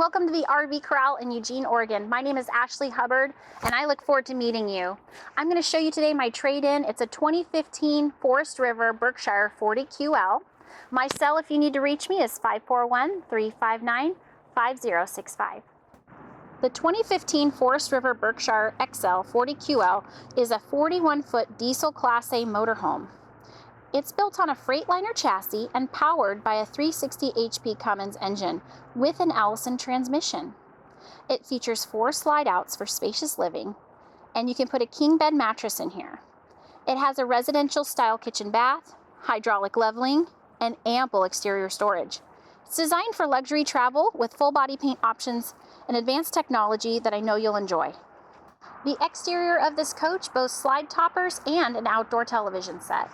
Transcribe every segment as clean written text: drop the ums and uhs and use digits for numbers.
welcome to the RV Corral in Eugene, Oregon. My name is Ashley Hubbard, and I look forward to meeting you. I'm going to show you today my trade-in. It's a 2015 Forest River Berkshire 40QL. My cell, if you need to reach me, is 541-359-5065. The 2015 Forest River Berkshire XL 40QL is a 41-foot diesel Class A motorhome. It's built on a Freightliner chassis and powered by a 360 HP Cummins engine with an Allison transmission. It features 4 slide-outs for spacious living, and you can put a king bed mattress in here. It has a residential-style kitchen bath, hydraulic leveling, and ample exterior storage. It's designed for luxury travel with full body paint options and advanced technology that I know you'll enjoy. The exterior of this coach boasts slide toppers and an outdoor television set.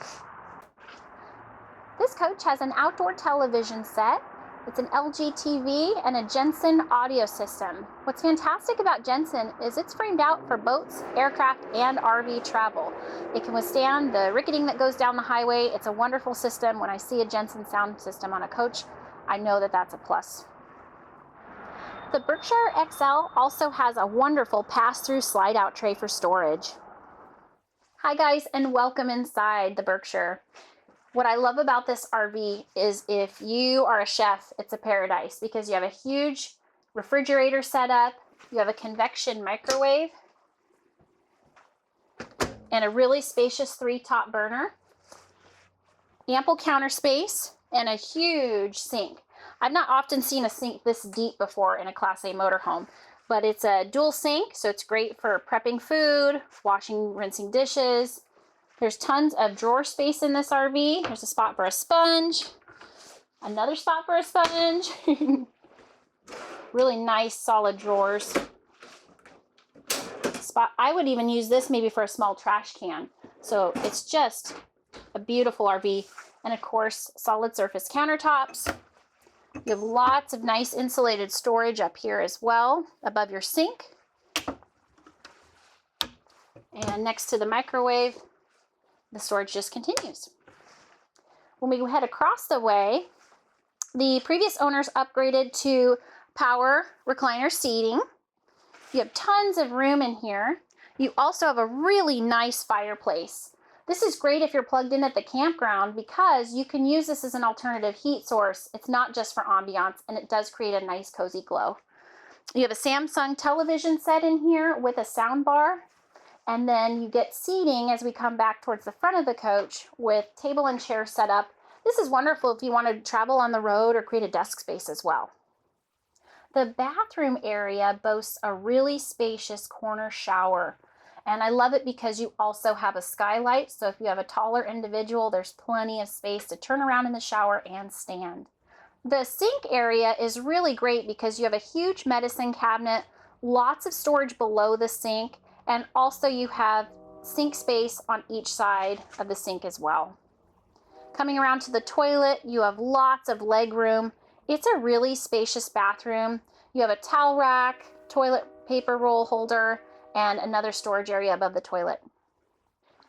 This coach has an outdoor television set. It's an LG TV and a Jensen audio system. What's fantastic about Jensen is it's framed out for boats, aircraft, and RV travel. It can withstand the ricketing that goes down the highway. It's a wonderful system. When I see a Jensen sound system on a coach, I know that that's a plus. The Berkshire XL also has a wonderful pass-through slide-out tray for storage. Hi guys, and welcome inside the Berkshire. What I love about this RV is if you are a chef, it's a paradise because you have a huge refrigerator set up, you have a convection microwave, and a really spacious 3-top burner, ample counter space, and a huge sink. I've not often seen a sink this deep before in a Class A motorhome, but it's a dual sink, so it's great for prepping food, washing, rinsing dishes. There's tons of drawer space in this RV. There's a spot for a sponge, another spot for a sponge. Really nice solid drawers. I would even use this maybe for a small trash can. So it's just a beautiful RV. And of course, solid surface countertops. You have lots of nice insulated storage up here as well, above your sink. And next to the microwave, the storage just continues. When we head across the way, the previous owners upgraded to power recliner seating. You have tons of room in here. You also have a really nice fireplace. This is great if you're plugged in at the campground because you can use this as an alternative heat source. It's not just for ambiance, and it does create a nice cozy glow. You have a Samsung television set in here with a sound bar. And then you get seating as we come back towards the front of the coach with table and chair set up. This is wonderful if you want to travel on the road or create a desk space as well. The bathroom area boasts a really spacious corner shower. And I love it because you also have a skylight. So if you have a taller individual, there's plenty of space to turn around in the shower and stand. The sink area is really great because you have a huge medicine cabinet, lots of storage below the sink, and also you have sink space on each side of the sink as well. Coming around to the toilet, you have lots of leg room. It's a really spacious bathroom. You have a towel rack, toilet paper roll holder, and another storage area above the toilet.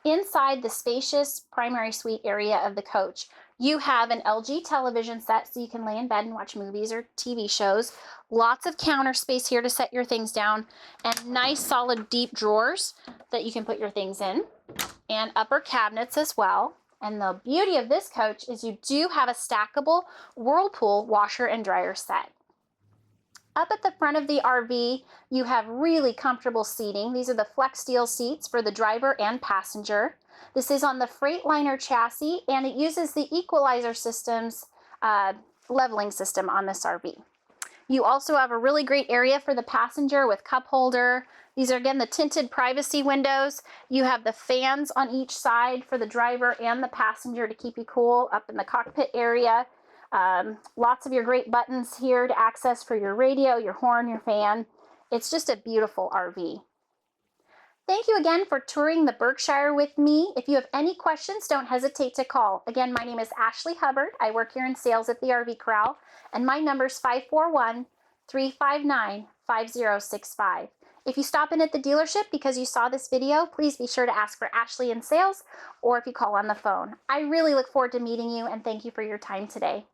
Inside the spacious primary suite area of the coach, you have an LG television set so you can lay in bed and watch movies or TV shows. Lots of counter space here to set your things down, and nice solid deep drawers that you can put your things in, and upper cabinets as well. And the beauty of this coach is you do have a stackable Whirlpool washer and dryer set. Up at the front of the RV, you have really comfortable seating. These are the Flex Steel seats for the driver and passenger. This is on the Freightliner chassis, and it uses the Equalizer Systems leveling system on this RV. You also have a really great area for the passenger with cup holder. These are, again, the tinted privacy windows. You have the fans on each side for the driver and the passenger to keep you cool up in the cockpit area. Lots of your great buttons here to access for your radio, your horn, your fan. It's just a beautiful RV. Thank you again for touring the Berkshire with me. If you have any questions, don't hesitate to call. Again, my name is Ashley Hubbard. I work here in sales at the RV Corral, and my number is 541-359-5065. If you stop in at the dealership because you saw this video, please be sure to ask for Ashley in sales, or if you call on the phone. I really look forward to meeting you, and thank you for your time today.